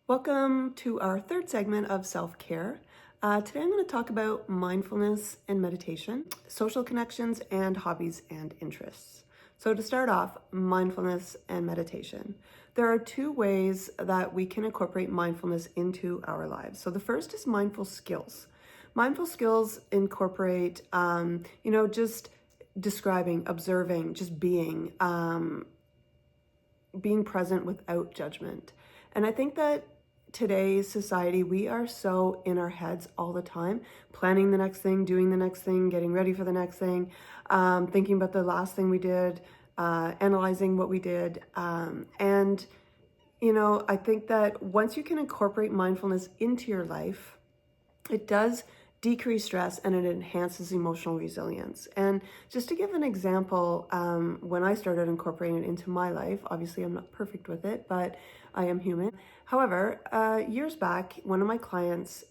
Welcome to our third segment of self-care. Today I'm going to talk about mindfulness and meditation, social connections, and hobbies and interests. So to start off, mindfulness and meditation. There are two ways that we can incorporate mindfulness into our lives. So the first is mindful skills. Mindful skills incorporate, just describing, observing, just being present without judgment. And I think that today's society, we are so in our heads all the time, planning the next thing, doing the next thing, getting ready for the next thing, thinking about the last thing we did, analyzing what we did. I think that once you can incorporate mindfulness into your life, it does decrease stress and it enhances emotional resilience. And just to give an example, when I started incorporating it into my life, obviously I'm not perfect with it, but I am human. However, years back, one of my clients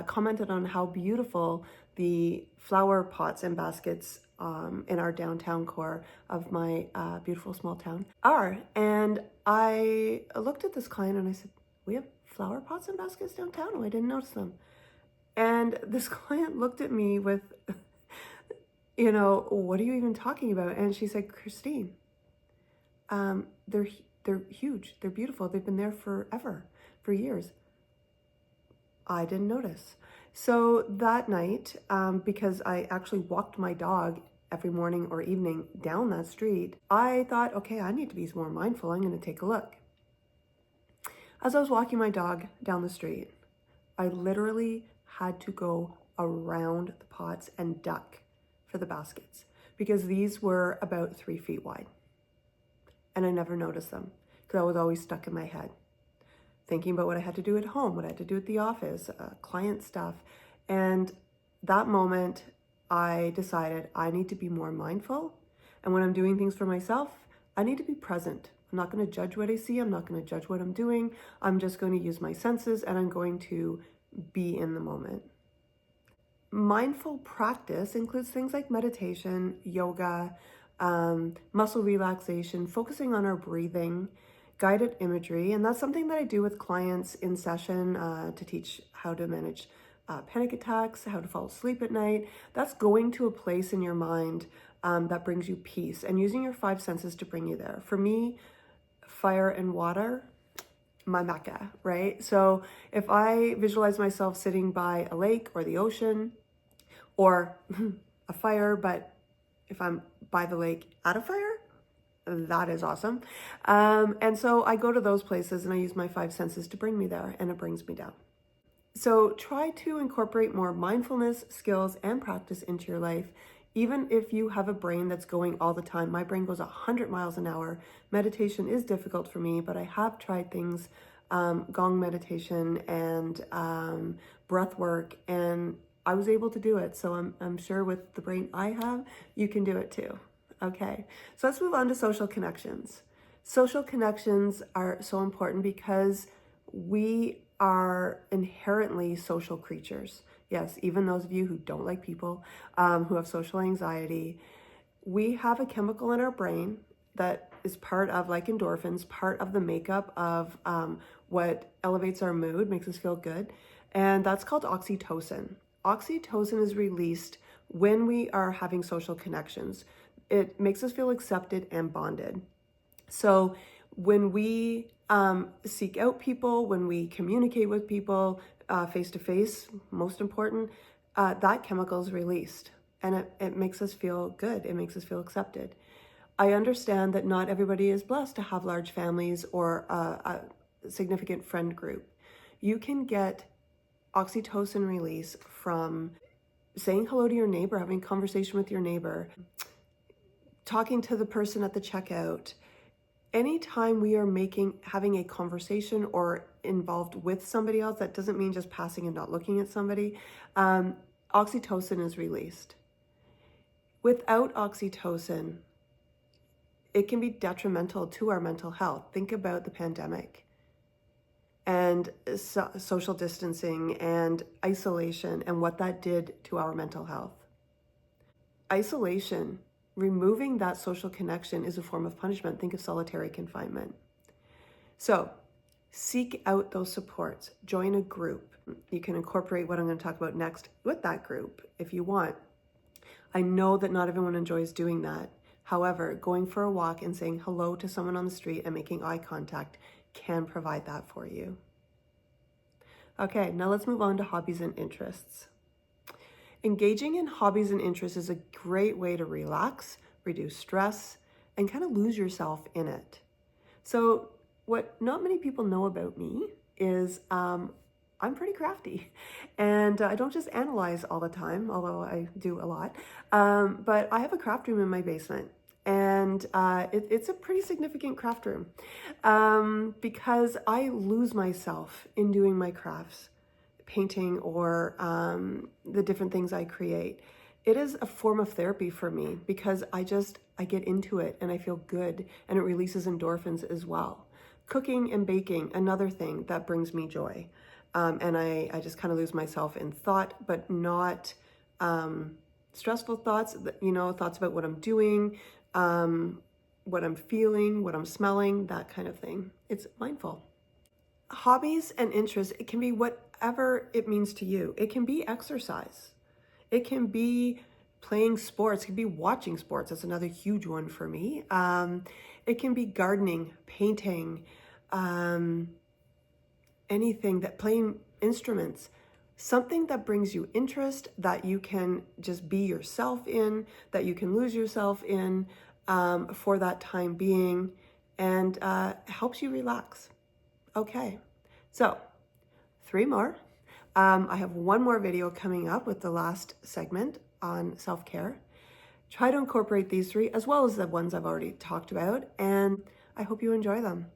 commented on how beautiful the flower pots and baskets in our downtown core of my beautiful small town are. And I looked at this client and I said, "We have flower pots and baskets downtown?" Oh, I didn't notice them. And this client looked at me with, "What are you even talking about?" And she said, "Christine, they're huge. They're beautiful. They've been there forever, for years." I didn't notice. So that night, because I actually walked my dog every morning or evening down that street, I thought, okay, I need to be more mindful. I'm going to take a look. As I was walking my dog down the street, I literally had to go around the pots and duck for the baskets because these were about 3 feet wide. And I never noticed them because I was always stuck in my head, thinking about what I had to do at home, what I had to do at the office, client stuff. And that moment, I decided I need to be more mindful. And when I'm doing things for myself, I need to be present. I'm not going to judge what I see. I'm not going to judge what I'm doing. I'm just going to use my senses and I'm going to be in the moment. Mindful practice includes things like meditation, yoga, muscle relaxation, focusing on our breathing, guided imagery. And that's something that I do with clients in session to teach how to manage panic attacks, how to fall asleep at night. That's going to a place in your mind that brings you peace and using your 5 senses to bring you there. For me, fire and water, my mecca, right? So if I visualize myself sitting by a lake or the ocean or a fire, but if I'm by the lake at a fire, that is awesome. And so I go to those places and I use my 5 senses to bring me there, and it brings me down. So try to incorporate more mindfulness, skills, and practice into your life. Even if you have a brain that's going all the time, my brain goes 100 miles an hour. Meditation is difficult for me, but I have tried things, gong meditation and breath work, and I was able to do it. So I'm sure with the brain I have, you can do it too. Okay, so let's move on to social connections. Social connections are so important because we are inherently social creatures. Yes, even those of you who don't like people, who have social anxiety, we have a chemical in our brain that is part of, like endorphins, part of the makeup of what elevates our mood, makes us feel good, and that's called oxytocin. Oxytocin is released when we are having social connections. It makes us feel accepted and bonded. So when we seek out people, when we communicate with people face to face, most important, that chemical is released and it makes us feel good. It makes us feel accepted. I understand that not everybody is blessed to have large families or a significant friend group. You can get oxytocin release from saying hello to your neighbor, having a conversation with your neighbor, talking to the person at the checkout. Anytime we are having a conversation or involved with somebody else, that doesn't mean just passing and not looking at somebody, oxytocin is released. Without oxytocin, it can be detrimental to our mental health. Think about the pandemic and social distancing and isolation and what that did to our mental health. Isolation, removing that social connection, is a form of punishment. Think of solitary confinement. So Seek out those supports. Join a group. You can incorporate what I'm going to talk about next with that group if you want. I know that not everyone enjoys doing that. However, going for a walk and saying hello to someone on the street and making eye contact can provide that for you. Okay, now let's move on to hobbies and interests. Engaging in hobbies and interests is a great way to relax, reduce stress, and kind of lose yourself in it. So what not many people know about me is I'm pretty crafty, and I don't just analyze all the time, although I do a lot, but I have a craft room in my basement, and it's a pretty significant craft room because I lose myself in doing my crafts, painting, or the different things I create. It is a form of therapy for me because I get into it and I feel good, and it releases endorphins as well. Cooking and baking, another thing that brings me joy. And I just kind of lose myself in thought, but not stressful thoughts, thoughts about what I'm doing, what I'm feeling, what I'm smelling, that kind of thing. It's mindful. Hobbies and interests, it can be whatever it means to you. It can be exercise. It can be playing sports. It can be watching sports. That's another huge one for me. It can be gardening, painting, anything, that playing instruments, something that brings you interest, that you can just be yourself in, that you can lose yourself in for that time being, and helps you relax. Okay, so 3 more. I have 1 more video coming up with the last segment on self-care. Try to incorporate these 3 as well as the ones I've already talked about, and I hope you enjoy them.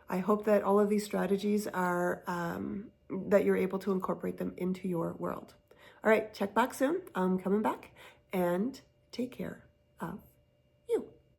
I hope that all of these strategies are, that you're able to incorporate them into your world. All right, check back soon. I'm coming back, and take care.